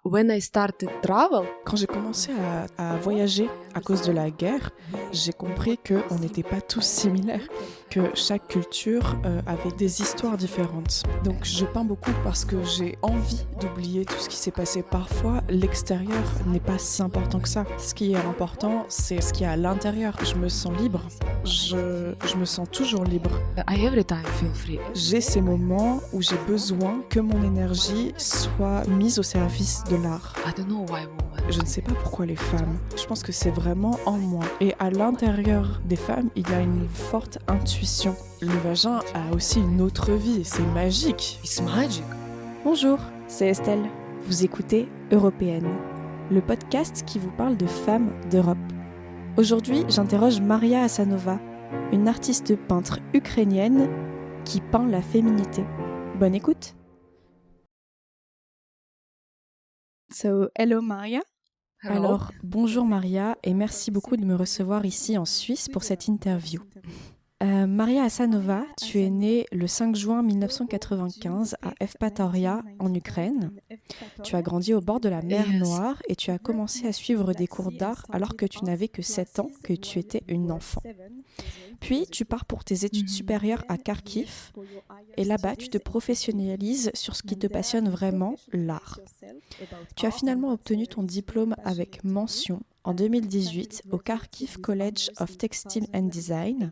When I started travel, Quand j'ai commencé à voyager à cause de la guerre, j'ai compris qu'on n'était pas tous similaires, que chaque culture avait des histoires différentes. Donc je peins beaucoup parce que j'ai envie d'oublier tout ce qui s'est passé. Parfois, l'extérieur n'est pas si important que ça. Ce qui est important, c'est ce qu'il y a à l'intérieur. Je me sens libre. Je me sens toujours libre. I every time feel free. J'ai ces moments où j'ai besoin que mon énergie soit mise au service de l'art. I don't know why women. Je ne sais pas pourquoi les femmes. Je pense que c'est vraiment en moi. Et à l'intérieur des femmes, il y a une forte intuition. Le vagin a aussi une autre vie. C'est magique. It's magic. Bonjour, c'est Estelle. Vous écoutez Européenne, le podcast qui vous parle de femmes d'Europe. Aujourd'hui, j'interroge Maria Hasanova, une artiste peintre ukrainienne qui peint la féminité. Bonne écoute. So, hello Maria. Hello. Alors, bonjour Maria et merci beaucoup de me recevoir ici en Suisse pour cette interview. Maria Hasanova, tu es née le 5 juin 1995 à Evpatoria en Ukraine. Tu as grandi au bord de la mer Noire et tu as commencé à suivre des cours d'art alors que tu n'avais que 7 ans, que tu étais une enfant. Puis tu pars pour tes études supérieures à Kharkiv et là-bas tu te professionnalises sur ce qui te passionne vraiment, l'art. Tu as finalement obtenu ton diplôme avec mention en 2018 au Kharkiv College of Textile and Design.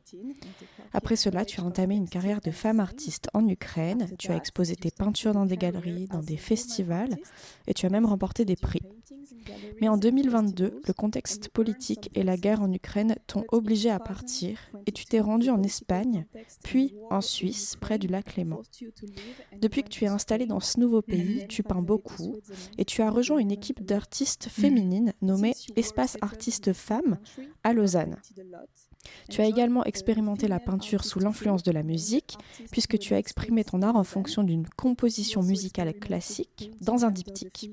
Après cela, tu as entamé une carrière de femme artiste en Ukraine. Tu as exposé tes peintures dans des galeries, dans des festivals et tu as même remporté des prix. Mais en 2022, le contexte politique et la guerre en Ukraine t'ont obligé à partir et tu t'es rendue en Espagne, puis en Suisse, près du lac Léman. Depuis que tu es installée dans ce nouveau pays, tu peins beaucoup et tu as rejoint une équipe d'artistes féminines nommée Espace Artistes Femmes à Lausanne. Tu as également expérimenté la peinture sous l'influence de la musique, puisque tu as exprimé ton art en fonction d'une composition musicale classique dans un diptyque.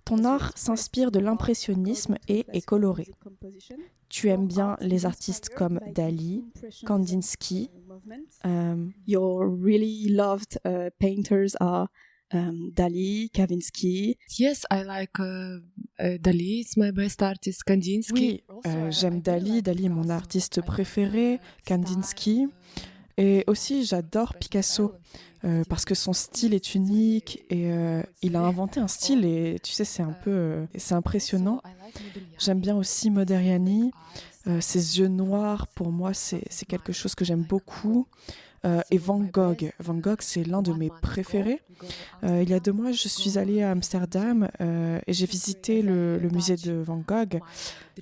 Ton art s'inspire de l'impressionnisme et est coloré. Tu aimes bien les artistes comme Dali, Kandinsky. Your really loved painters are Dali, Kandinsky. Yes, I like Dali. It's my best artist. Kandinsky. Oui, j'aime Dali. Dali est mon artiste préféré. Kandinsky. Et aussi, j'adore Picasso parce que son style est unique et il a inventé un style et tu sais, c'est impressionnant. J'aime bien aussi Modigliani. Ses yeux noirs, pour moi, c'est quelque chose que j'aime beaucoup. Et Van Gogh. Van Gogh, c'est l'un de mes préférés. Il y a 2 mois, je suis allée à Amsterdam et j'ai visité le musée de Van Gogh.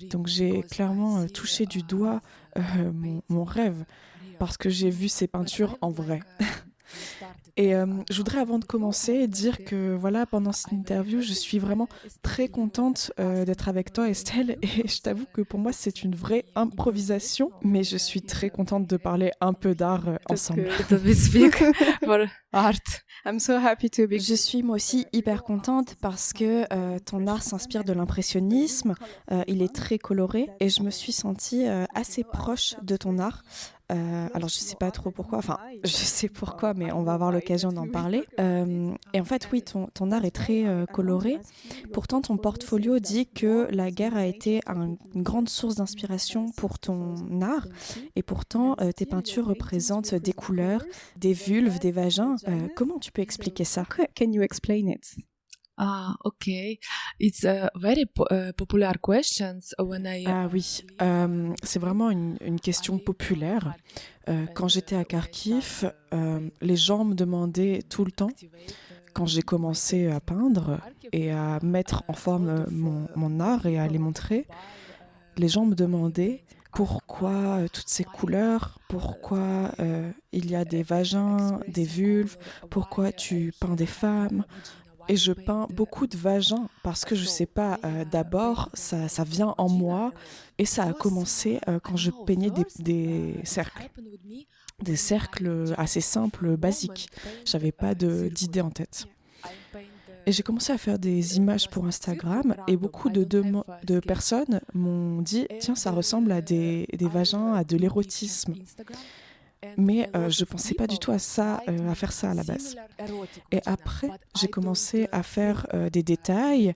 Donc j'ai clairement touché du doigt mon rêve parce que j'ai vu ses peintures en vrai. Et je voudrais, avant de commencer, dire que voilà, pendant cette interview, je suis vraiment très contente d'être avec toi, Estelle. Et je t'avoue que pour moi, c'est une vraie improvisation, mais je suis très contente de parler un peu d'art ensemble. We speak for art. I'm so happy to be. Je suis moi aussi hyper contente parce que ton art s'inspire de l'impressionnisme, il est très coloré et je me suis sentie assez proche de ton art. Alors je sais pas trop pourquoi, enfin je sais pourquoi mais on va avoir l'occasion d'en parler. Et en fait oui, ton art est très coloré. Pourtant ton portfolio dit que la guerre a été une grande source d'inspiration pour ton art et pourtant tes peintures représentent des couleurs, des vulves, des vagins. Comment tu peux expliquer ça? Can you explain it? Ah, okay. It's a very popular question when I. Ah oui, c'est vraiment une question populaire. Quand j'étais à Kharkiv, les gens me demandaient tout le temps, quand j'ai commencé à peindre et à mettre en forme mon art et à les montrer, les gens me demandaient pourquoi toutes ces couleurs, pourquoi il y a des vagins, des vulves, pourquoi tu peins des femmes. Et je peins beaucoup de vagins parce que je sais pas, d'abord ça vient en moi et ça a commencé quand je peignais des cercles assez simples, basiques. J'avais pas d'idée en tête. Et j'ai commencé à faire des images pour Instagram et beaucoup de personnes m'ont dit « Tiens, ça ressemble à des vagins, à de l'érotisme ». mais je ne pensais pas du tout à ça, à faire ça à la base. Et après, j'ai commencé à faire des détails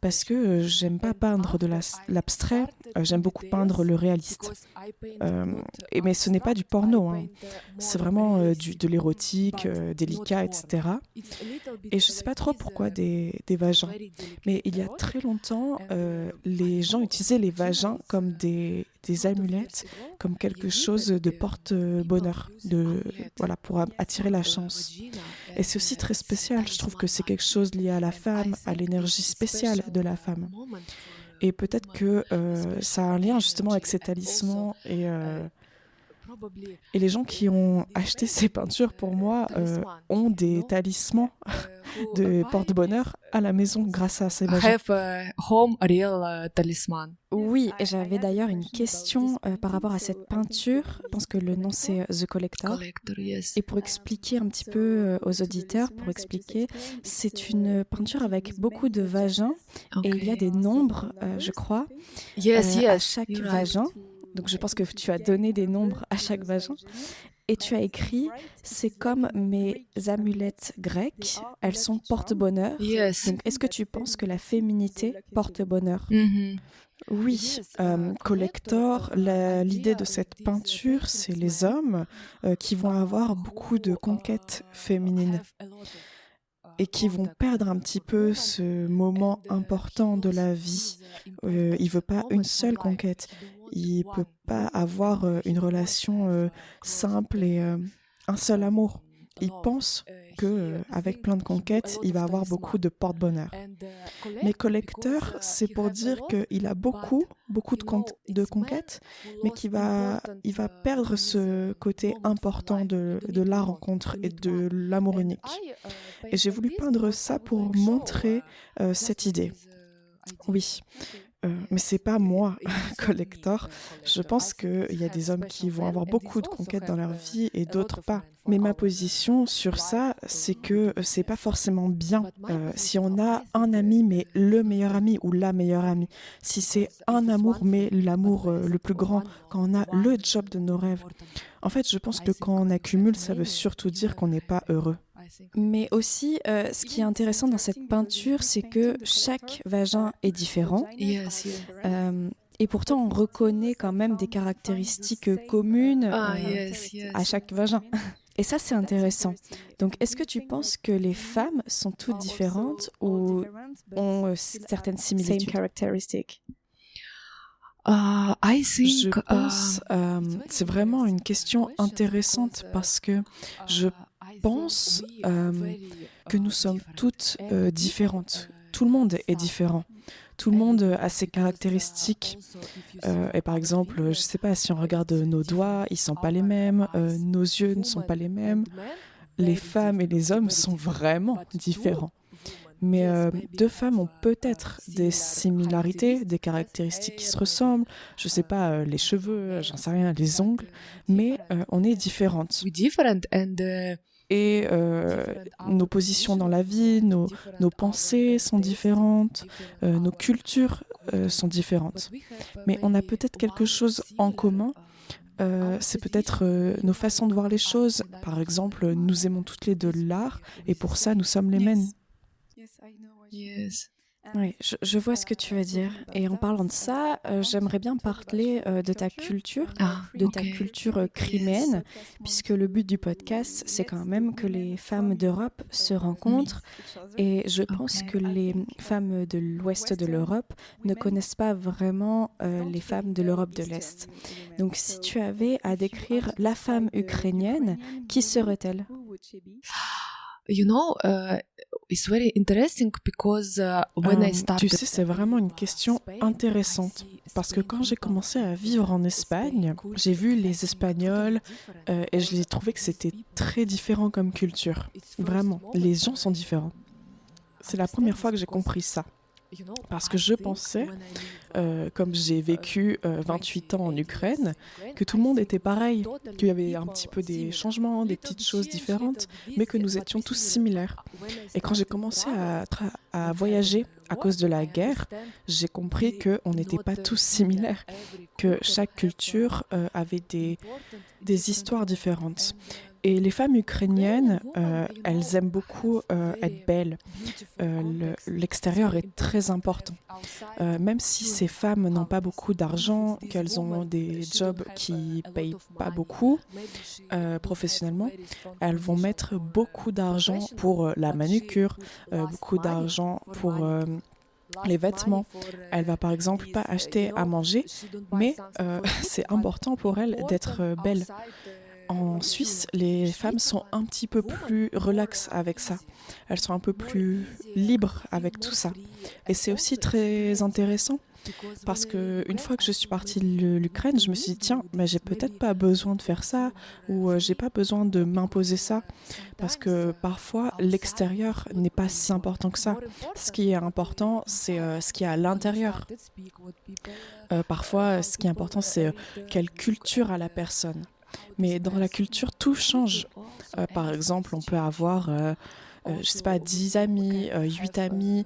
parce que j'aime pas peindre de l'abstrait, j'aime beaucoup peindre le réaliste. Mais ce n'est pas du porno, hein. C'est vraiment de l'érotique, délicat, etc. Et je ne sais pas trop pourquoi des vagins, mais il y a très longtemps, les gens utilisaient les vagins comme des amulettes, comme quelque chose de porte-bonheur, voilà, pour attirer la chance. Et c'est aussi très spécial, je trouve que c'est quelque chose lié à la femme, à l'énergie spéciale de la femme. Et peut-être que ça a un lien justement avec ces talismans et les gens qui ont acheté ces peintures, pour moi, ont des talismans de porte-bonheur à la maison grâce à ces vagins. Have a home real talisman. Oui, j'avais d'ailleurs une question par rapport à cette peinture. Je pense que le nom c'est The Collector. Collector, yes. Et pour expliquer un petit peu aux auditeurs, c'est une peinture avec beaucoup de vagins et il y a des nombres, je crois, à chaque you're right. vagin. Donc je pense que tu as donné des nombres à chaque vagin. Et tu as écrit, c'est comme mes amulettes grecques, elles sont porte-bonheur. Yes. Donc est-ce que tu penses que la féminité porte bonheur? Mhm. Oui, Collector, l'idée de cette peinture, c'est les hommes qui vont avoir beaucoup de conquêtes féminines et qui vont perdre un petit peu ce moment important de la vie. Il ne veut pas une seule conquête. Il ne peut pas avoir une relation simple et un seul amour. Il pense qu'avec plein de conquêtes, il va avoir beaucoup de porte-bonheur. Mais Collector, c'est pour dire qu'il a beaucoup de conquêtes, mais il va perdre ce côté important de la rencontre et de l'amour unique. Et j'ai voulu peindre ça pour montrer cette idée. Oui. Mais c'est pas moi, Collector. Je pense qu'il y a des hommes qui vont avoir beaucoup de conquêtes dans leur vie et d'autres pas. Mais ma position sur ça, c'est que c'est pas forcément bien si on a un ami, mais le meilleur ami ou la meilleure amie. Si c'est un amour, mais l'amour le plus grand, quand on a le job de nos rêves. En fait, je pense que quand on accumule, ça veut surtout dire qu'on n'est pas heureux. Mais aussi, ce qui est intéressant dans cette peinture, c'est que chaque vagin est différent. Yes, yeah. Et pourtant, on reconnaît quand même des caractéristiques communes à chaque vagin. Et ça, c'est intéressant. Donc, est-ce que tu penses que les femmes sont toutes différentes ou ont certaines similitudes? I think Je pense, c'est vraiment une question intéressante parce que je pense que nous sommes toutes différentes. Tout le monde est différent. Tout le monde a ses caractéristiques. Et par exemple, je ne sais pas, si on regarde nos doigts, ils ne sont pas les mêmes. Nos yeux ne sont pas les mêmes. Les femmes et les hommes sont vraiment différents. Mais deux femmes ont peut-être des similarités, des caractéristiques qui se ressemblent. Je ne sais pas, les cheveux, j'en sais rien, les ongles. Mais on est différentes. we're different and Et nos positions dans la vie, nos pensées sont différentes, nos cultures sont différentes. Mais on a peut-être quelque chose en commun. C'est peut-être nos façons de voir les choses. Par exemple, nous aimons toutes les deux l'art et pour ça, nous sommes les mêmes. yes. Oui, je vois ce que tu veux dire. Et en parlant de ça, j'aimerais bien parler de ta culture, ta culture criméenne, puisque le but du podcast, c'est quand même que les femmes d'Europe se rencontrent. Et je pense que les femmes de l'ouest de l'Europe ne connaissent pas vraiment les femmes de l'Europe de l'Est. Donc si tu avais à décrire la femme ukrainienne, qui serait-elle? You know, it's very interesting because when I started... Tu sais, c'est vraiment une question intéressante parce que quand j'ai commencé à vivre en Espagne, j'ai vu les Espagnols et je trouvais que c'était très différent comme culture. Vraiment, les gens sont différents. C'est la première fois que j'ai compris ça. Parce que je pensais, comme j'ai vécu 28 ans en Ukraine, que tout le monde était pareil, qu'il y avait un petit peu des changements, des petites choses différentes, mais que nous étions tous similaires. Et quand j'ai commencé à voyager à cause de la guerre, j'ai compris qu'on n'était pas tous similaires, que chaque culture avait des histoires différentes. Et les femmes ukrainiennes, elles aiment beaucoup être belles. L'extérieur est très important. Même si ces femmes n'ont pas beaucoup d'argent, qu'elles ont des jobs qui ne payent pas beaucoup professionnellement, elles vont mettre beaucoup d'argent pour la manucure, beaucoup d'argent pour les vêtements. Elle va par exemple pas acheter à manger, mais c'est important pour elle d'être belle. En Suisse, les femmes sont un petit peu plus relaxes avec ça. Elles sont un peu plus libres avec tout ça. Et c'est aussi très intéressant parce qu'une fois que je suis partie de l'Ukraine, je me suis dit, tiens, mais j'ai peut-être pas besoin de faire ça ou j'ai pas besoin de m'imposer ça parce que parfois, l'extérieur n'est pas si important que ça. Ce qui est important, c'est ce qu'il y a à l'intérieur. Parfois, ce qui est important, c'est quelle culture a la personne. Mais dans la culture, tout change. Par exemple, on peut avoir, je sais pas, 10 amis, 8 amis,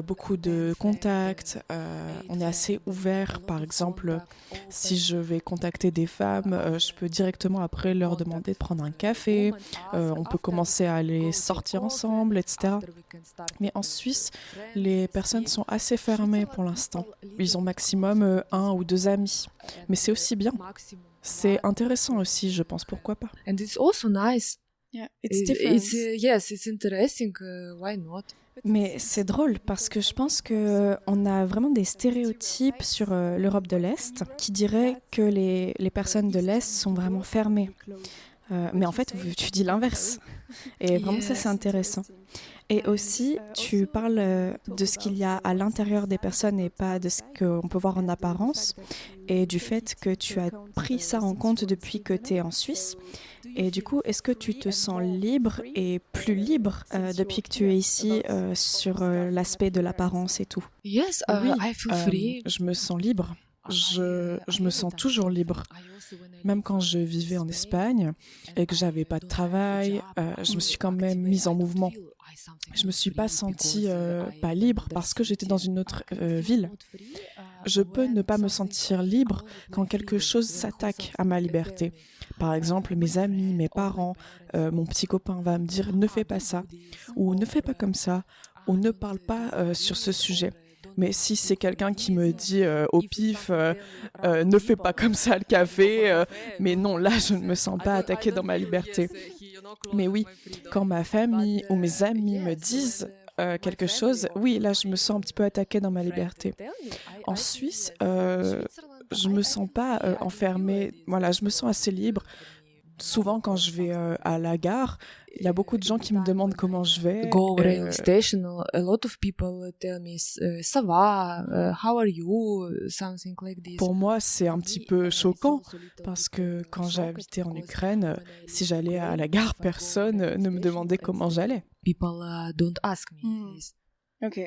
beaucoup de contacts. On est assez ouvert. Par exemple, si je vais contacter des femmes, je peux directement après leur demander de prendre un café. On peut commencer à aller sortir ensemble, etc. Mais en Suisse, les personnes sont assez fermées pour l'instant. Ils ont maximum 1 ou 2 amis. Mais c'est aussi bien. C'est intéressant aussi, je pense, pourquoi pas. And it's also nice. Yeah, it's different. Yes, it's interesting. Why not? Mais c'est drôle parce que je pense qu'on a vraiment des stéréotypes sur l'Europe de l'Est qui diraient que les personnes de l'Est sont vraiment fermées. Mais en fait, tu dis l'inverse. Et vraiment, ça, c'est intéressant. Et aussi, tu parles de ce qu'il y a à l'intérieur des personnes et pas de ce qu'on peut voir en apparence, et du fait que tu as pris ça en compte depuis que tu es en Suisse. Et du coup, est-ce que tu te sens libre et plus libre depuis que tu es ici sur l'aspect de l'apparence et tout? Yes, Oui, I feel free. je me sens libre. Je me sens toujours libre. Même quand je vivais en Espagne et que j'avais pas de travail, je me suis quand même mise en mouvement. Je me suis pas sentie pas libre parce que j'étais dans une autre ville. Je peux ne pas me sentir libre quand quelque chose s'attaque à ma liberté. Par exemple, mes amis, mes parents, mon petit copain va me dire ne fais pas ça, ou ne fais pas comme ça, ou ne parle pas sur ce sujet. Mais si c'est quelqu'un qui me dit au pif ne fais pas comme ça le café, mais non, là je ne me sens pas attaquée dans ma liberté. Mais oui, quand ma famille ou mes amis me disent quelque chose, oui, là je me sens un petit peu attaquée dans ma liberté. En Suisse, je me sens pas enfermée, voilà, je me sens assez libre. Souvent, quand je vais à la gare, il y a beaucoup de gens qui me demandent comment je vais. Go railway station, a lot of people tell me ça va, how are you, something like this. Pour moi, c'est un petit peu choquant parce que quand j'habitais en Ukraine, si j'allais à la gare, personne ne me demandait comment j'allais. People don't ask me this. Ok.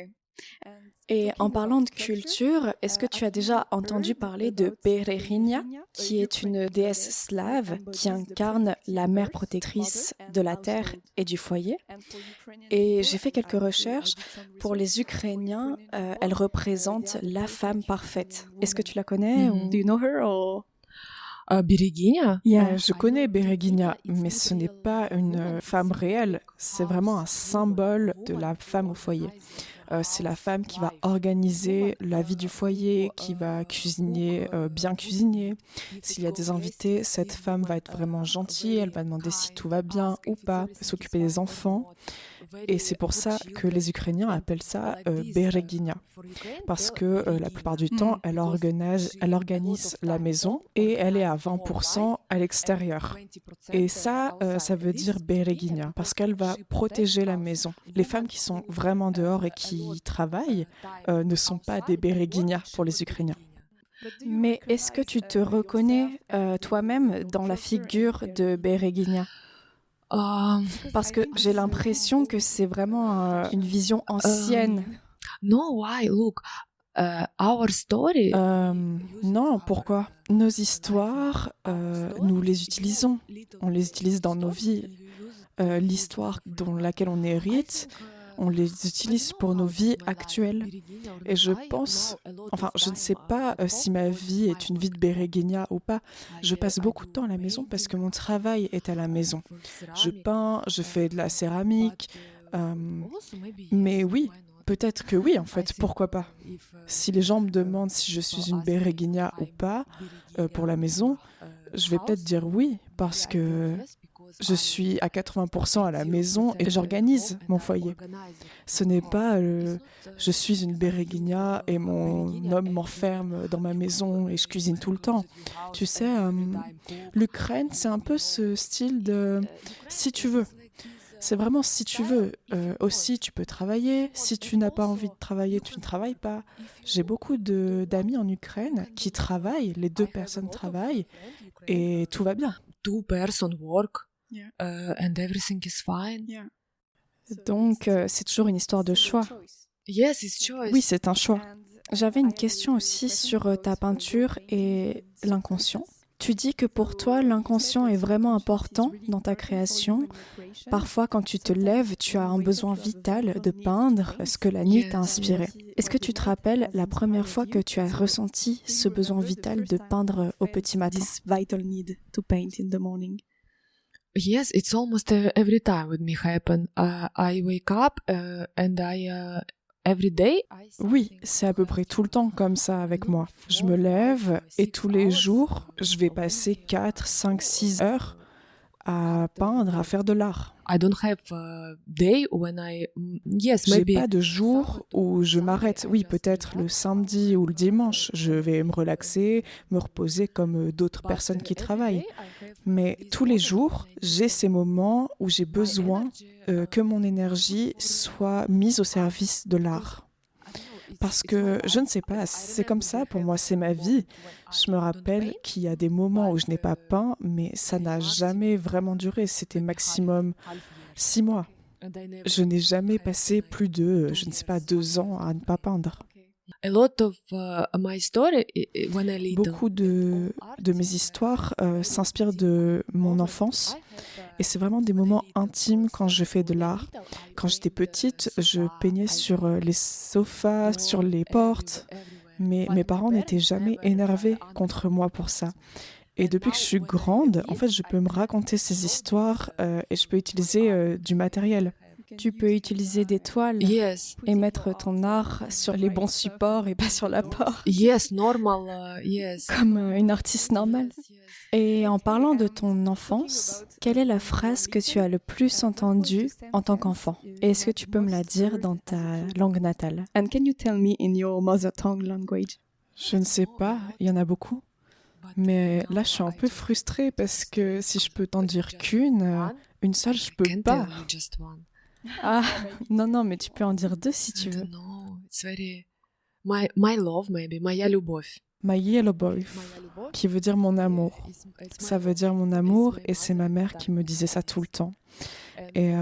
Et en parlant de culture, est-ce que tu as déjà entendu parler de Berezina, qui est une déesse slave qui incarne la mère protectrice de la terre et du foyer? Et j'ai fait quelques recherches. Pour les Ukrainiens, elle représente la femme parfaite. Est-ce que tu la connais? Mhm. Do you know her? Or... Берегиня? Je connais Berezina, mais ce n'est pas une femme réelle. C'est vraiment un symbole de la femme au foyer. C'est la femme qui va organiser la vie du foyer, qui va cuisiner, bien cuisiner. S'il y a des invités, cette femme va être vraiment gentille, elle va demander si tout va bien ou pas, s'occuper des enfants. Et c'est pour ça que les Ukrainiens appellent ça Berezina. Parce que la plupart du temps, elle organise la maison et elle est à 20% à l'extérieur. Et ça, ça veut dire Berezina, parce qu'elle va protéger la maison. Les femmes qui sont vraiment dehors et qui travaillent ne sont pas des Berezina pour les Ukrainiens. Mais est-ce que tu te reconnais toi-même dans la figure de Berezina? Parce que j'ai l'impression que c'est vraiment une vision ancienne No, why? Look, our story. Non, pourquoi? Nos histoires, nous les utilisons. On les utilise dans nos vies. L'histoire dans laquelle on hérite, on les utilise pour nos vies actuelles. Et je pense, enfin, je ne sais pas si ma vie est une vie de Bereguenia ou pas. Je passe beaucoup de temps à la maison parce que mon travail est à la maison. Je peins, je fais de la céramique. Mais oui, peut-être que oui, en fait, pourquoi pas? Si les gens me demandent si je suis une Bereguenia ou pas pour la maison, je vais peut-être dire oui, parce que je suis à 80% à la maison et j'organise mon foyer. Ce n'est pas je suis une Bereguenia et mon homme m'enferme dans ma maison et je cuisine tout le temps. Tu sais, l'Ukraine, c'est un peu ce style de si tu veux. C'est vraiment si tu veux. Aussi, tu peux travailler. Si tu n'as pas envie de travailler, tu ne travailles pas. J'ai beaucoup d'amis en Ukraine qui travaillent, les deux personnes travaillent et tout va bien. Two person work and everything is fine. Donc, c'est toujours une histoire de choix. Yes, it's choice. Oui, c'est un choix. J'avais une question aussi sur ta peinture et l'inconscient. Tu dis que pour toi, l'inconscient est vraiment important dans ta création. Parfois, quand tu te lèves, tu as un besoin vital de peindre ce que la nuit t'a inspiré. Est-ce que tu te rappelles la première fois que tu as ressenti ce besoin vital de peindre au petit matin? This vital need to paint in the morning. Yes, it's almost every time with me happen. I wake up and every day. Oui, c'est à peu près tout le temps comme ça avec moi. Je me lève et tous les jours, je vais passer 4, 5, 6 heures à peindre, à faire de l'art. I don't have a day when yes, J'ai maybe. pas de jour où je m'arrête. Oui, peut-être le samedi ou le dimanche, je vais me relaxer, me reposer comme d'autres personnes qui travaillent. Mais tous les jours, j'ai ces moments où j'ai besoin que mon énergie soit mise au service de l'art. Parce que, je ne sais pas, c'est comme ça, pour moi, c'est ma vie. Je me rappelle qu'il y a des moments où je n'ai pas peint, mais ça n'a jamais vraiment duré. C'était maximum 6 mois. Je n'ai jamais passé plus de, je ne sais pas, 2 ans à ne pas peindre. A lot of my story when I little. Beaucoup de mes histoires s'inspirent de mon enfance. Et c'est vraiment des moments intimes quand je fais de l'art. Quand j'étais petite, je peignais sur les sofas, sur les portes. Mais mes parents n'étaient jamais énervés contre moi pour ça. Et depuis que je suis grande, en fait, je peux me raconter ces histoires et je peux utiliser du matériel. Tu peux utiliser des toiles Yes, et mettre ton art sur les bons supports et pas sur la porte, yes, normal, yes. comme une artiste normale. Et en parlant de ton enfance, quelle est la phrase que tu as le plus entendue en tant qu'enfant? Et est-ce que tu peux me la dire dans ta langue natale? And can you tell me in your mother tongue language? Je ne sais pas, il y en a beaucoup. Mais là, je suis un peu frustrée parce que si je peux t'en dire qu'une, une seule, je peux Can't pas. tell you just one. Ah, non, mais tu peux en dire 2 si tu veux. No, it's very my love maybe, moя любовь. My Yellow Boy, qui veut dire mon amour. Ça veut dire mon amour et c'est ma mère qui me disait ça tout le temps. Et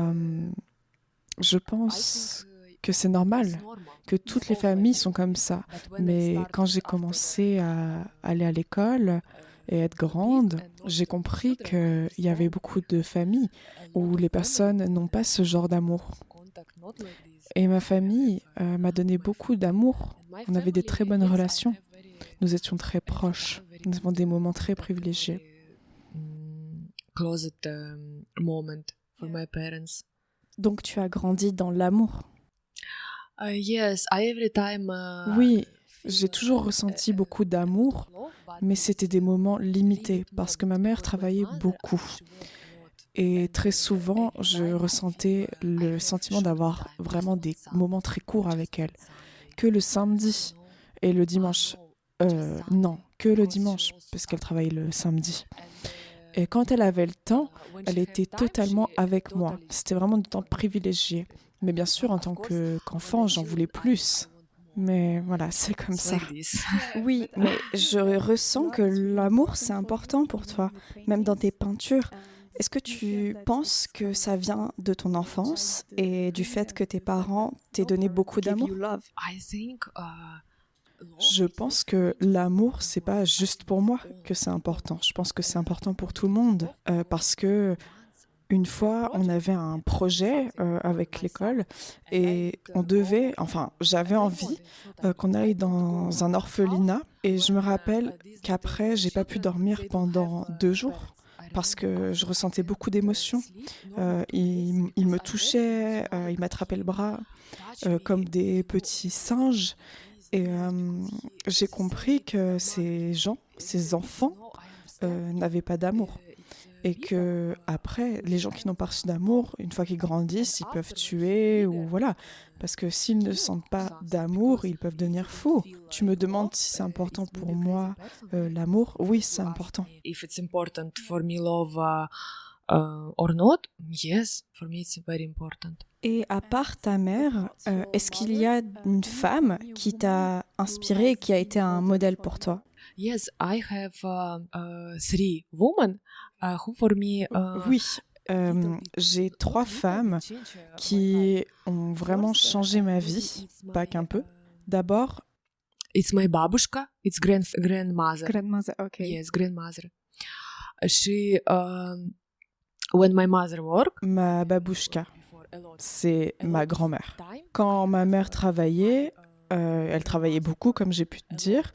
je pense que c'est normal, que toutes les familles sont comme ça. Mais quand j'ai commencé à aller à l'école et être grande, j'ai compris qu'il y avait beaucoup de familles où les personnes n'ont pas ce genre d'amour. Et ma famille m'a donné beaucoup d'amour. On avait des très bonnes relations. Nous étions très proches. Nous avons des moments très privilégiés. Closet moment for my parents. Donc tu as grandi dans l'amour. Yes, every time. Oui, j'ai toujours ressenti beaucoup d'amour, mais c'était des moments limités parce que ma mère travaillait beaucoup. Et très souvent, je ressentais le sentiment d'avoir vraiment des moments très courts avec elle. Que le samedi et le dimanche. Non, que le dimanche, parce qu'elle travaillait le samedi. Et quand elle avait le temps, elle était totalement avec moi. C'était vraiment du temps privilégié. Mais bien sûr, en tant qu'enfant, j'en voulais plus. Mais voilà, c'est comme ça. Oui, mais je ressens que l'amour, c'est important pour toi, même dans tes peintures. Est-ce que tu penses que ça vient de ton enfance et du fait que tes parents t'aient donné beaucoup Give d'amour? you love. I think Je pense que l'amour, c'est pas juste pour moi que c'est important. Je pense que c'est important pour tout le monde parce que une fois, on avait un projet avec l'école et j'avais envie qu'on aille dans un orphelinat et je me rappelle qu'après, j'ai pas pu dormir pendant 2 jours parce que je ressentais beaucoup d'émotions. Il me touchait, il m'attrapait le bras comme des petits singes et j'ai compris que ces enfants n'avaient pas d'amour. Et que après, les gens qui n'ont pas reçu d'amour, une fois qu'ils grandissent, ils peuvent tuer ou voilà. Parce que s'ils ne sentent pas d'amour, ils peuvent devenir fous. Tu me demandes si c'est important pour moi, l'amour? Oui, c'est important. if it's important for me love or not. Yes, for me it's very important. Et à part ta mère, est-ce qu'il y a une femme qui t'a inspiré et qui a été un modèle pour toi? Yes, I have 3 women who for me Oui, j'ai 3 femmes qui ont vraiment changé ma vie, pas qu'un peu. D'abord, it's my babushka, it's grandmother. Grandmother, okay. Yes, grandmother. She when my mother worked ma babouchka, before a lot c'est ma grand-mère. time, Quand ma mère travaillait, elle travaillait beaucoup, comme j'ai pu te dire.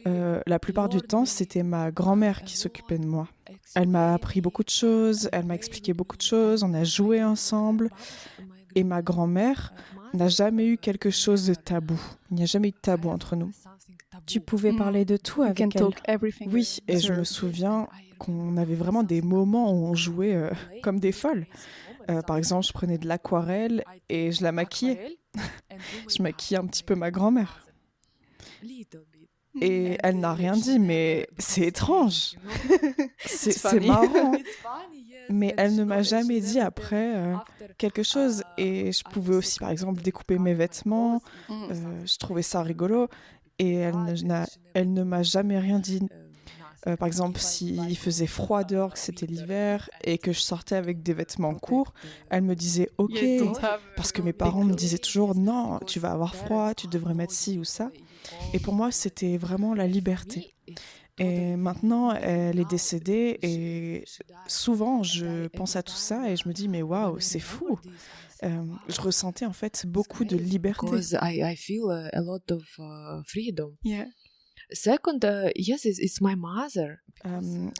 La plupart du temps, c'était ma grand-mère qui s'occupait de moi. Elle m'a appris beaucoup de choses, elle m'a expliqué beaucoup de choses, on a joué ensemble. Et ma grand-mère n'a jamais eu quelque chose de tabou. Il n'y a jamais eu de tabou entre nous. Tu pouvais Mm. parler de tout You avec can elle. talk everything. Oui, et je me souviens qu'on avait vraiment des moments où on jouait comme des folles. Par exemple, je prenais de l'aquarelle et je la maquillais. Je maquillais un petit peu ma grand-mère. Et elle n'a rien dit, mais c'est étrange. C'est funny. marrant. Mais elle ne m'a jamais dit après quelque chose. Et je pouvais aussi, par exemple, découper mes vêtements. Je trouvais ça rigolo. Et elle ne m'a jamais rien dit. Par exemple, s'il faisait froid dehors, que c'était l'hiver, et que je sortais avec des vêtements courts, elle me disait « Ok », parce que mes parents me disaient toujours « Non, tu vas avoir froid, tu devrais mettre ci ou ça ». Et pour moi, c'était vraiment la liberté. Et maintenant, elle est décédée, et souvent, je pense à tout ça, et je me dis « Mais waouh, c'est fou !» Je ressentais en fait beaucoup de liberté. Because I feel a lot of freedom. Yeah. Second, yes, it's my mother.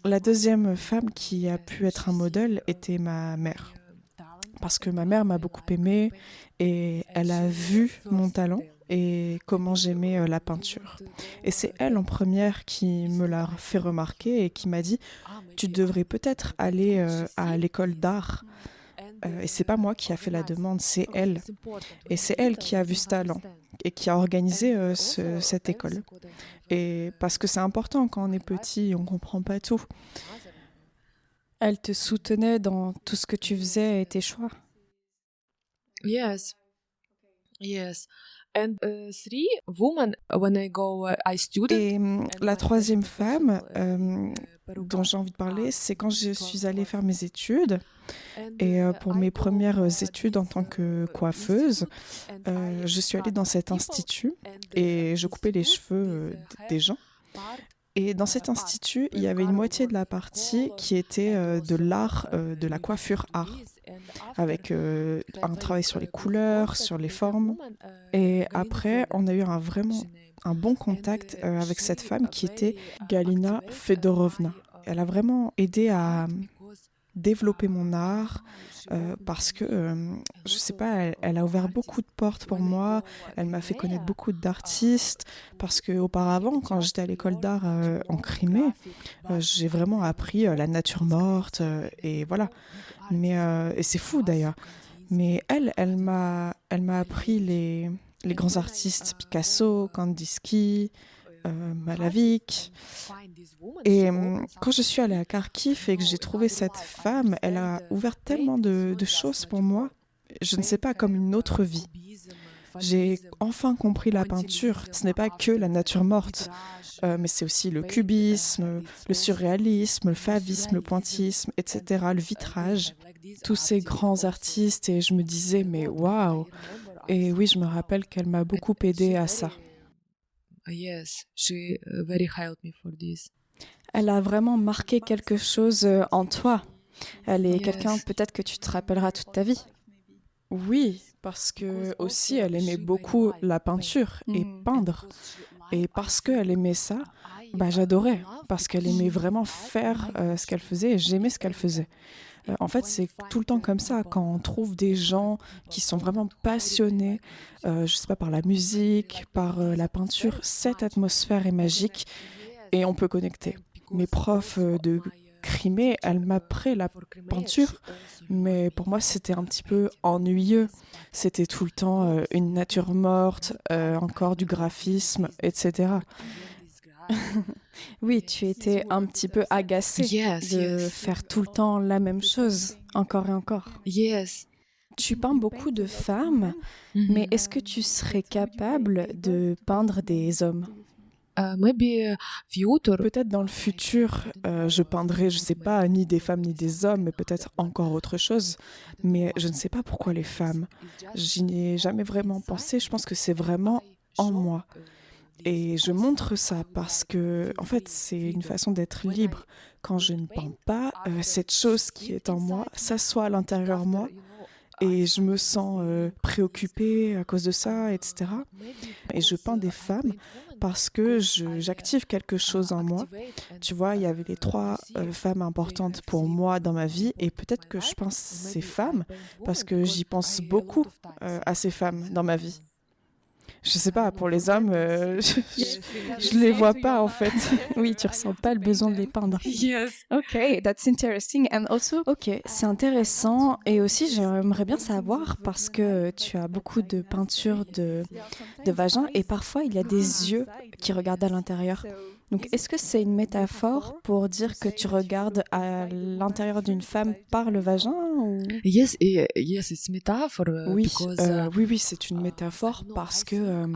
La deuxième femme qui a pu être un modèle était ma mère. Parce que ma mère m'a beaucoup aimée et elle a vu mon talent et comment j'aimais la peinture. Et c'est elle en première qui me l'a fait remarquer et qui m'a dit « Tu devrais peut-être aller à l'école d'art ». Et c'est pas moi qui a fait la demande, c'est elle. Et c'est elle qui a vu ce talent et qui a organisé cette école. Et parce que c'est important quand on est petit, on comprend pas tout. Elle te soutenait dans tout ce que tu faisais et tes choix. Yes, yes. And 3 women when I studied. Et la troisième femme dont j'ai envie de parler, c'est quand je suis allée faire mes études. Et pour mes premières études en tant que coiffeuse, je suis allée dans cet institut et je coupais les cheveux des gens. Et dans cet institut, il y avait une moitié de la partie qui était de l'art, de la coiffure art, avec un travail sur les couleurs, sur les formes. Et après, on a eu vraiment un bon contact avec cette femme qui était Galina Fedorovna. Elle a vraiment aidé à développer mon art parce que, je sais pas, elle a ouvert beaucoup de portes pour moi, elle m'a fait connaître beaucoup d'artistes parce qu'auparavant, quand j'étais à l'école d'art en Crimée, j'ai vraiment appris la nature morte et voilà. Mais, et c'est fou d'ailleurs. Mais elle m'a appris les grands artistes, Picasso, Kandinsky, Malavik. Et quand je suis allée à Kharkiv et que j'ai trouvé cette femme, elle a ouvert tellement de choses pour moi. Je ne sais pas, comme une autre vie. J'ai enfin compris la peinture. Ce n'est pas que la nature morte, mais c'est aussi le cubisme, le surréalisme, le favisme, le pointillisme, etc., le vitrage. Tous ces grands artistes, et je me disais, mais waouh! Et oui, je me rappelle qu'elle m'a beaucoup aidée à ça. Yes, she very helped me for this. Elle a vraiment marqué quelque chose en toi. Elle est Yes. quelqu'un peut-être que tu te rappelleras toute ta vie. Oui, parce que aussi elle aimait beaucoup la peinture et peindre. Et parce qu'elle aimait ça, j'adorais. Parce qu'elle aimait vraiment faire ce qu'elle faisait et j'aimais ce qu'elle faisait. En fait, c'est tout le temps comme ça. Quand on trouve des gens qui sont vraiment passionnés, je sais pas, par la musique, par la peinture, cette atmosphère est magique et on peut connecter. Mes profs de Crimée, elles m'apprenaient la peinture, mais pour moi, c'était un petit peu ennuyeux. C'était tout le temps une nature morte, encore du graphisme, etc. Oui, tu étais un petit peu agacée Yes, de yes. faire tout le temps la même chose, encore et encore. Yes. Tu peins beaucoup de femmes, mais est-ce que tu serais capable de peindre des hommes? Maybe future. Peut-être dans le futur, je peindrai, je sais pas, ni des femmes ni des hommes, mais peut-être encore autre chose. Mais je ne sais pas pourquoi les femmes. J'y ai jamais vraiment pensé. Je pense que c'est vraiment en moi. Et je montre ça parce que, en fait, c'est une façon d'être libre. Quand je ne peins pas, cette chose qui est en moi s'assoit à l'intérieur de moi et je me sens préoccupée à cause de ça, etc. Et je peins des femmes parce que j'active quelque chose en moi. Tu vois, il y avait les 3 femmes importantes pour moi dans ma vie et peut-être que je pense ces femmes parce que j'y pense beaucoup à ces femmes dans ma vie. Je sais pas, pour les hommes, je les vois pas en fait. Oui, tu ressens pas le besoin de les peindre. Yes. Okay, that's interesting. And also, Ok, c'est intéressant et aussi j'aimerais bien savoir parce que tu as beaucoup de peintures de vagin et parfois il y a des yeux qui regardent à l'intérieur. Donc est-ce que c'est une métaphore pour dire que tu regardes à l'intérieur d'une femme par le vagin ou... Yes, yes, it's metaphor. Oui, Because, oui, c'est une métaphore parce que,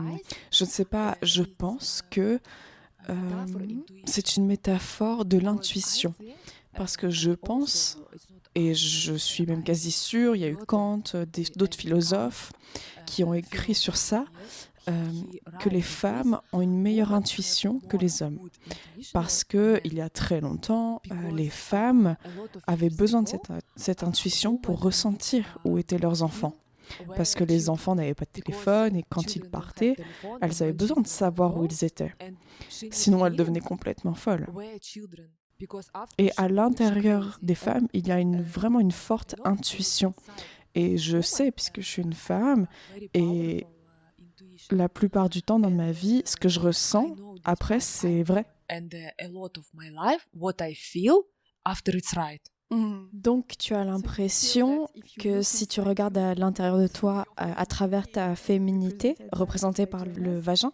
je ne sais pas, je pense que c'est une métaphore de l'intuition. Parce que je pense, et je suis même quasi sûre, il y a eu Kant, d'autres philosophes qui ont écrit sur ça, que les femmes ont une meilleure intuition que les hommes. Parce que il y a très longtemps, les femmes avaient besoin de cette intuition pour ressentir où étaient leurs enfants. Parce que les enfants n'avaient pas de téléphone et quand ils partaient, elles avaient besoin de savoir où ils étaient. Sinon, elles devenaient complètement folles. Et à l'intérieur des femmes, il y a vraiment une forte intuition. Et je sais, puisque je suis une femme, et la plupart du temps dans ma vie, ce que je ressens, après, c'est vrai. And a lot of my life, what I feel after it's right. Donc tu as l'impression que si tu regardes à l'intérieur de toi à travers ta féminité représentée par le vagin,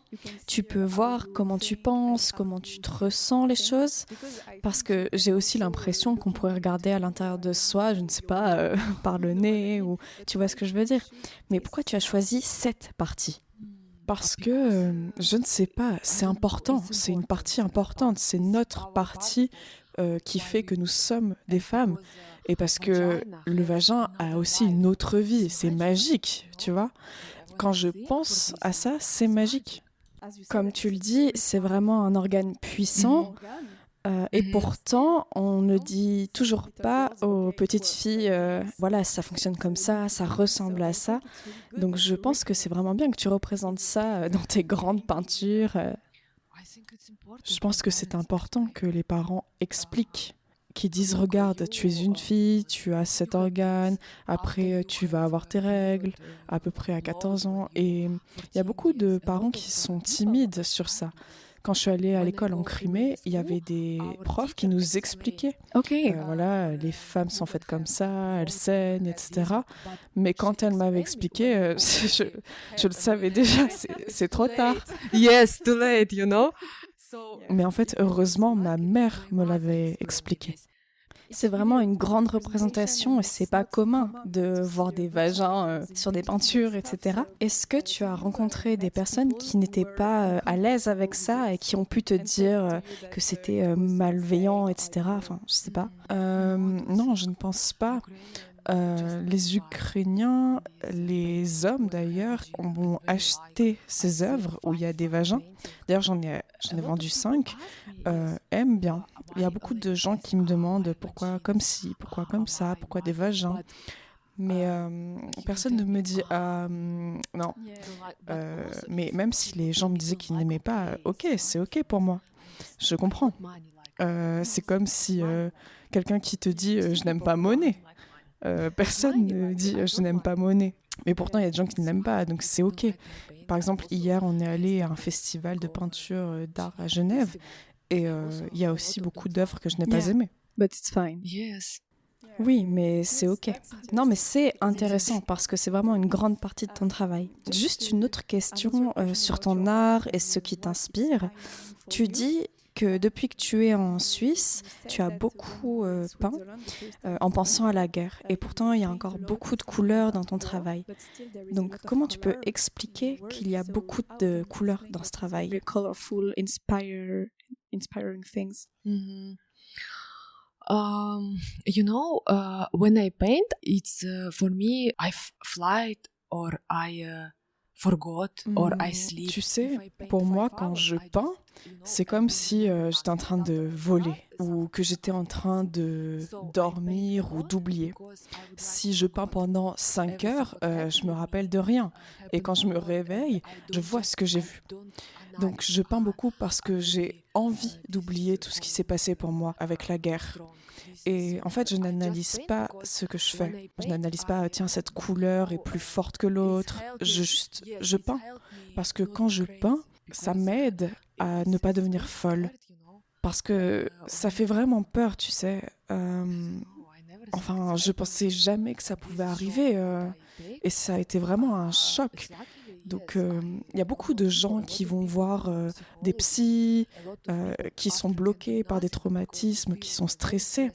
tu peux voir comment tu penses, comment tu te ressens les choses. Parce que j'ai aussi l'impression qu'on pourrait regarder à l'intérieur de soi, je ne sais pas, par le nez ou tu vois ce que je veux dire. Mais pourquoi tu as choisi cette partie ? Parce que, je ne sais pas, c'est important, c'est une partie importante, c'est notre partie qui fait que nous sommes des femmes. Et parce que le vagin a aussi une autre vie, c'est magique, tu vois. Quand je pense à ça, c'est magique. Comme tu le dis, c'est vraiment un organe puissant. Et pourtant, on ne dit toujours pas aux petites filles, voilà, ça fonctionne comme ça ressemble à ça. Donc je pense que c'est vraiment bien que tu représentes ça dans tes grandes peintures. Je pense que c'est important que les parents expliquent, qu'ils disent, regarde, tu es une fille, tu as cet organe, après tu vas avoir tes règles, à peu près à 14 ans. Et il y a beaucoup de parents qui sont timides sur ça. Quand je suis allée à l'école en Crimée, il y avait des profs qui nous expliquaient. Ok. Voilà, les femmes sont faites comme ça, elles saignent, etc. Mais quand elle m'avait expliqué, je le savais déjà, c'est trop tard. Yes, too late, you know. Mais en fait, heureusement, ma mère me l'avait expliqué. C'est vraiment une grande représentation et c'est pas commun de voir des vagins sur des peintures, etc. Est-ce que tu as rencontré des personnes qui n'étaient pas à l'aise avec ça et qui ont pu te dire que c'était malveillant, etc. Enfin, je sais pas. Non, je ne pense pas. Les Ukrainiens, les hommes d'ailleurs, ont acheté ces œuvres où il y a des vagins. D'ailleurs, j'en ai vendu 5. Aiment bien. Il y a beaucoup de gens qui me demandent pourquoi comme ci, pourquoi comme ça, pourquoi des vagins. Mais personne ne me dit non. Mais même si les gens me disaient qu'ils n'aimaient pas, ok, c'est ok pour moi. Je comprends. C'est comme si quelqu'un qui te dit je n'aime pas Monet. Personne ne dit je n'aime pas Monet. Mais pourtant, il y a des gens qui ne l'aiment pas, donc c'est ok. Par exemple, hier, on est allé à un festival de peinture d'art à Genève et il y a aussi beaucoup d'œuvres que je n'ai pas aimées. But it's fine. Yes. Oui, mais c'est ok. Non, mais c'est intéressant parce que c'est vraiment une grande partie de ton travail. Juste une autre question sur ton art et ce qui t'inspire. Tu dis que depuis que tu es en Suisse, tu as beaucoup peint en pensant à la guerre. Et pourtant, il y a encore beaucoup de couleurs dans ton travail. Donc, comment tu peux expliquer qu'il y a beaucoup de couleurs dans ce travail? Very colorful, inspiring things. Mhm. When I paint, it's for me, I flight or I forgot or I sleep. Tu sais, pour moi, quand je peins, c'est comme si j'étais en train de voler ou que j'étais en train de dormir ou d'oublier. Si je peins pendant 5 heures, je me rappelle de rien. Et quand je me réveille, je vois ce que j'ai vu. Donc je peins beaucoup parce que j'ai envie d'oublier tout ce qui s'est passé pour moi avec la guerre. Et en fait, je n'analyse pas ce que je fais. Je n'analyse pas, tiens, cette couleur est plus forte que l'autre. Je peins. Parce que quand je peins, ça m'aide à ne pas devenir folle. Parce que ça fait vraiment peur, tu sais. Enfin, je pensais jamais que ça pouvait arriver. Et ça a été vraiment un choc. Donc, il y a beaucoup de gens qui vont voir des psys, qui sont bloqués par des traumatismes, qui sont stressés.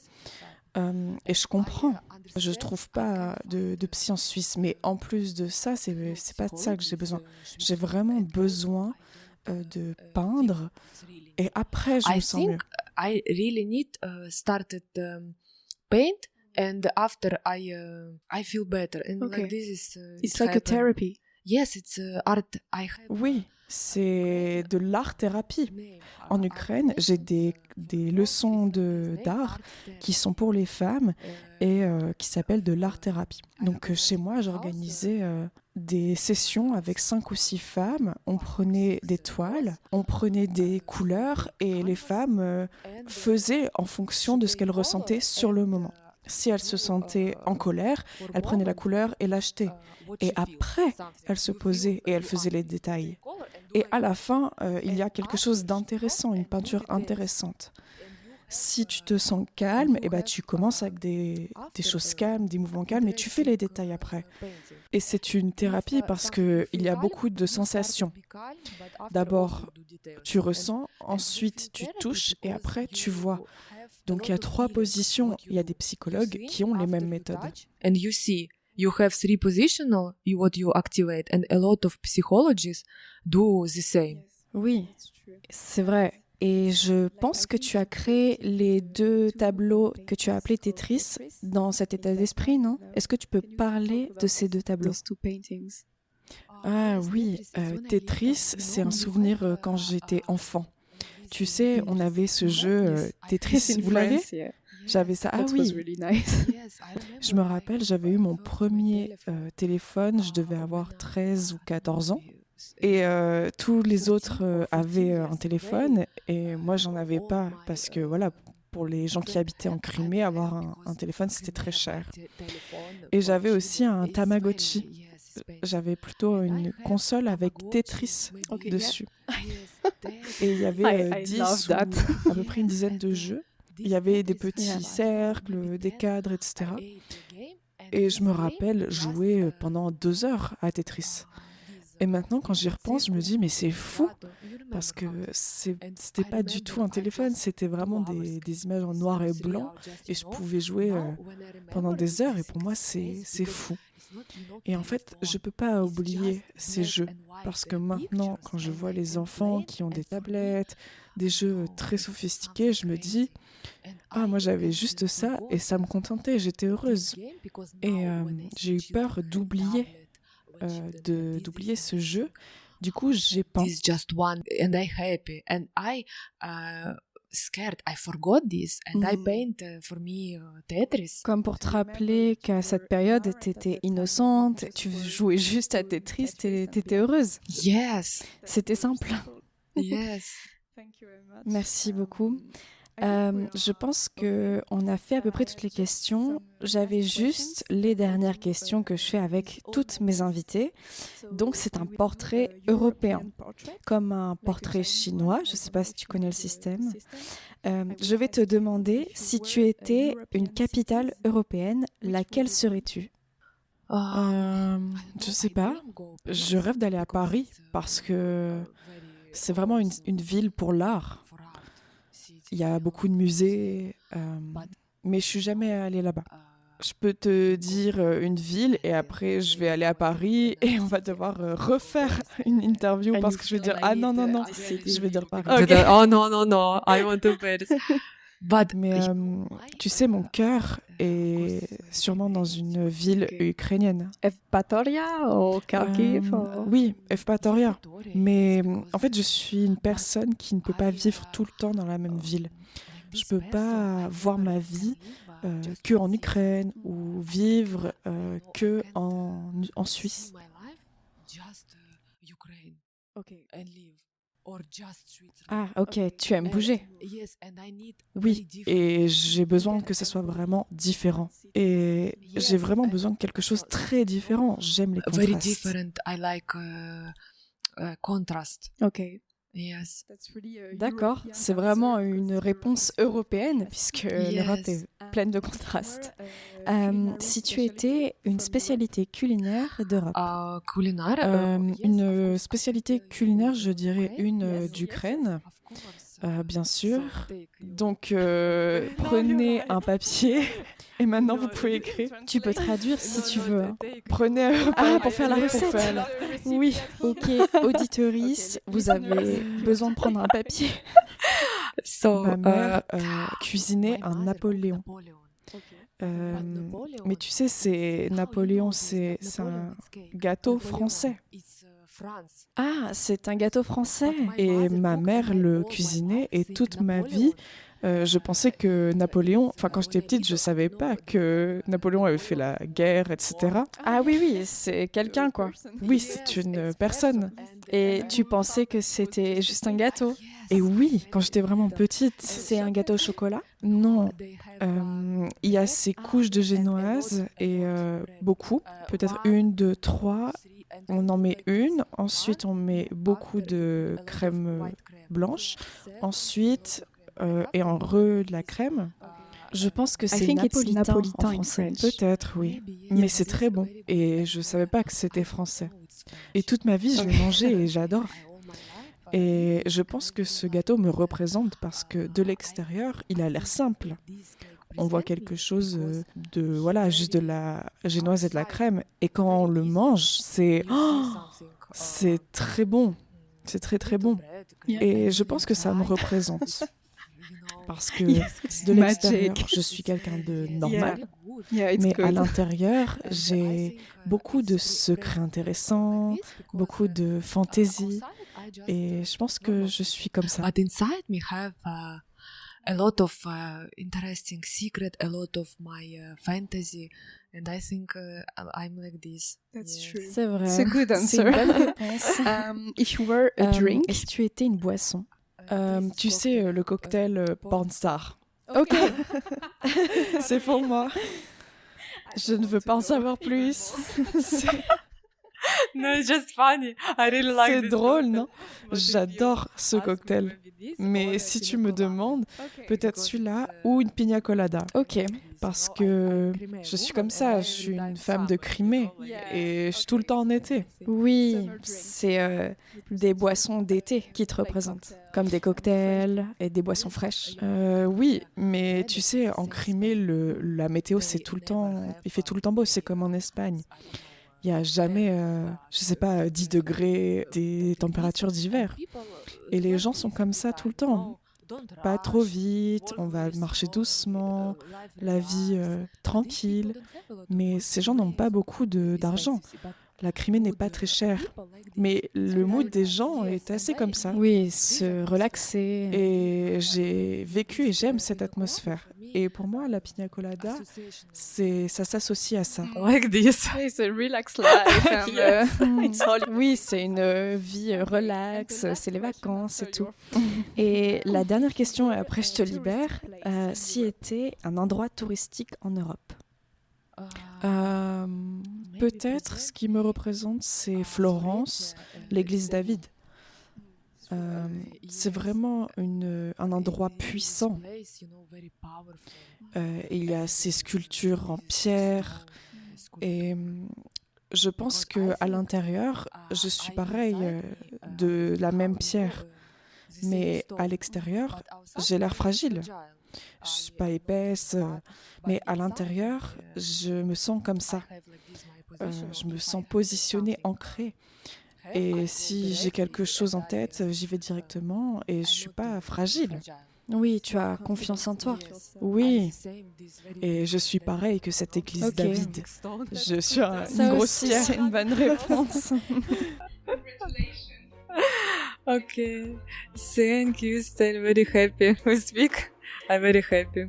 Et je comprends. Je ne trouve pas de psy en Suisse. Mais en plus de ça, c'est pas de ça que j'ai besoin. J'ai vraiment besoin de peindre. Et après, je me sens mieux. I really need started paint, and after I feel better. And Okay. like this is It's it like a happen. therapy. Yes, it's art. Oui, c'est de l'art-thérapie. En Ukraine, j'ai des leçons d'art qui sont pour les femmes et qui s'appellent de l'art-thérapie. Donc chez moi, j'organisais des sessions avec 5 ou 6 femmes. On prenait des toiles, on prenait des couleurs et les femmes faisaient en fonction de ce qu'elles ressentaient sur le moment. Si elles se sentaient en colère, elles prenaient la couleur et l'achetaient. Et après, elles se posaient et elles faisaient les détails. Et à la fin, il y a quelque chose d'intéressant, une peinture intéressante. Si tu te sens calme, eh ben, tu commences avec des choses calmes, des mouvements calmes, et tu fais les détails après. Et c'est une thérapie parce qu'il y a beaucoup de sensations. D'abord, tu ressens, ensuite tu touches, et après tu vois. Donc il y a 3 positions. Il y a des psychologues qui ont les mêmes méthodes. And you see, you have 3 positional, what you activate, and a lot of psychologists do the same. Oui, c'est vrai. Et je pense que tu as créé les 2 tableaux que tu as appelés Tetris dans cet état d'esprit, non? Est-ce que tu peux parler de ces 2 tableaux? Those 2 paintings. Ah oui, Tetris, c'est un souvenir quand j'étais enfant. Tu sais, on avait ce jeu Tetris, vous l'avez? Yeah. J'avais ça. Ah That was oui, really nice. je me rappelle, j'avais eu mon premier téléphone, je devais avoir 13 ou 14 ans. Et tous les autres avaient un téléphone et moi j'en avais pas parce que voilà, pour les gens qui habitaient en Crimée, avoir un téléphone c'était très cher. Et j'avais aussi un Tamagotchi. J'avais plutôt une console avec Tetris dessus. Et il y avait I 10 love ou that. à peu près une dizaine de jeux. Il y avait des petits cercles, des cadres, etc. Et je me rappelle jouer pendant 2 heures à Tetris. Et maintenant, quand j'y repense, je me dis, mais c'est fou, parce que c'était pas du tout un téléphone, c'était vraiment des images en noir et blanc, et je pouvais jouer pendant des heures, et pour moi, c'est fou. Et en fait, je peux pas oublier ces jeux, parce que maintenant, quand je vois les enfants qui ont des tablettes, des jeux très sophistiqués, je me dis, ah, moi j'avais juste ça, et ça me contentait, j'étais heureuse. Et j'ai eu peur d'oublier ce jeu. Du coup, j'ai pensé. This just one and I happy and I scared. I forgot this and I paint for me Tetris. Comme pour te rappeler qu'à cette période, t'étais innocente, tu jouais juste à Tetris et t'étais heureuse. Yes, C'était simple. yes. Merci beaucoup. Je pense qu'on a fait à peu près toutes les questions. J'avais juste les dernières questions que je fais avec toutes mes invitées. Donc c'est un portrait européen, comme un portrait chinois. Je ne sais pas si tu connais le système. Je vais te demander, si tu étais une capitale européenne, laquelle serais-tu? Je sais pas. Je rêve d'aller à Paris parce que c'est vraiment une ville pour l'art. Il y a beaucoup de musées, mais je suis jamais allée là-bas. Je peux te dire une ville et après je vais aller à Paris et on va devoir refaire une interview parce que je vais dire ah non, je vais dire Paris. Okay. Oh no, I want to Paris. Mais tu sais, mon cœur est sûrement dans une ville ukrainienne. Evpatoria ou Kharkiv Oui, Evpatoria. Mais en fait, je suis une personne qui ne peut pas vivre tout le temps dans la même ville. Je peux pas voir ma vie que en Ukraine ou vivre que en Suisse. Ah, ok, tu aimes bouger. Oui, et j'ai besoin que ça soit vraiment différent. Et j'ai vraiment besoin de quelque chose de très différent. J'aime les contrastes. Very different. I like contrast. Okay. Yes. D'accord, c'est vraiment une réponse européenne puisque l'Europe est pleine de contrastes. Si tu étais une spécialité culinaire d'Europe, une spécialité culinaire, je dirais une d'Ukraine, bien sûr. Donc, prenez un papier et maintenant vous pouvez écrire. Tu peux traduire si tu veux. Hein. Prenez pour faire la recette. Oui. Ok, auditoris, vous avez besoin de prendre un papier. Ma mère cuisinait un Napoléon. Mais tu sais, c'est Napoléon, c'est un gâteau français. Ah, c'est un gâteau français. Et ma mère le cuisinait et toute ma vie, je pensais que Napoléon, enfin quand j'étais petite, je savais pas que Napoléon avait fait la guerre, etc. Ah oui, c'est quelqu'un quoi. Oui, c'est une personne. Et tu pensais que c'était juste un gâteau? Et oui, quand j'étais vraiment petite. C'est un gâteau au chocolat? Non. Il y a ces couches de génoise et beaucoup, peut-être 1, 2, 3. On en met une, ensuite on met beaucoup de crème blanche, ensuite et de la crème. Je pense que c'est napolitain napolitain en en français. Peut-être, oui. Mais c'est très bon et je savais pas que c'était français. Et toute ma vie, je l'ai mangé et j'adore. Et je pense que ce gâteau me représente parce que de l'extérieur, il a l'air simple. On voit quelque chose juste de la génoise et de la crème. Et quand on le mange, c'est très bon. C'est très, très bon. Et je pense que ça me représente. Parce que de l'extérieur, je suis quelqu'un de normal. Mais à l'intérieur, j'ai beaucoup de secrets intéressants, beaucoup de fantaisie. Et je pense que je suis comme ça. But inside me have a lot of interesting secret, a lot of my fantasy, and I think I'm like this. That's Yes. true. C'est vrai. It's a good C'est answer. une bonne réponse. If you were a drink, Et si tu étais une boisson? Tu sais, le cocktail Pornstar. Ok. C'est pour moi. Je ne veux pas en savoir plus. No, it's just funny. I really like C'est this drôle, cocktail. non? But if J'adore you ce ask me cocktail. maybe this Mais or a si tu pina me colada. demandes, peut-être Because celui-là it's, ou une pina colada. Ok. Parce que je suis comme ça, je suis une femme de Crimée et je suis tout le temps en été. Oui, c'est des boissons d'été qui te représentent, comme des cocktails et des boissons fraîches. Oui, mais tu sais, en Crimée, la météo, c'est tout le temps, il fait tout le temps beau, c'est comme en Espagne. Il n'y a jamais, je sais pas, 10 degrés, des températures d'hiver. Et les gens sont comme ça tout le temps. Pas trop vite, on va marcher doucement, la vie tranquille. Mais ces gens n'ont pas beaucoup d'argent. La Crimée n'est pas très chère. Mais le mood des gens est assez comme ça. Oui, se relaxer. Et j'ai vécu et j'aime cette atmosphère. Et pour moi, la pina colada, ça s'associe à ça. Like this. It's a relaxed life. And, it's all Oui, c'est une vie relax, c'est les vacances et tout. Et la dernière question, et après je te libère, si était un endroit touristique en Europe? Peut-être ce qui me représente, c'est Florence, l'église David. C'est vraiment un endroit puissant. Il y a ces sculptures en pierre et je pense qu'à l'intérieur, je suis pareil, de la même pierre. Mais à l'extérieur, j'ai l'air fragile. Je suis pas épaisse, mais à l'intérieur, je me sens comme ça. Je me sens positionnée, ancrée. Et si j'ai quelque chose en tête, j'y vais directement et je suis pas fragile. Oui, tu as confiance en toi. Oui, et je suis pareil que cette église Ok. David. Je suis une Ça grosse aussi, pierre. c'est une bonne réponse. Okay. Thank you. Still very happy we speak. I'm very happy.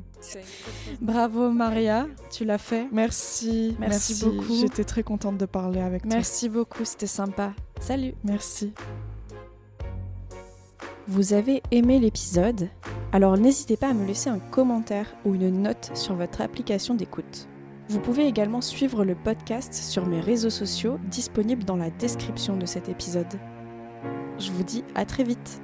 Bravo Maria, tu l'as fait. Merci, Merci beaucoup. J'étais très contente de parler avec toi. Merci beaucoup, c'était sympa. Salut. Merci. Vous avez aimé l'épisode? Alors n'hésitez pas à me laisser un commentaire ou une note sur votre application d'écoute. Vous pouvez également suivre le podcast sur mes réseaux sociaux disponibles dans la description de cet épisode. Je vous dis à très vite.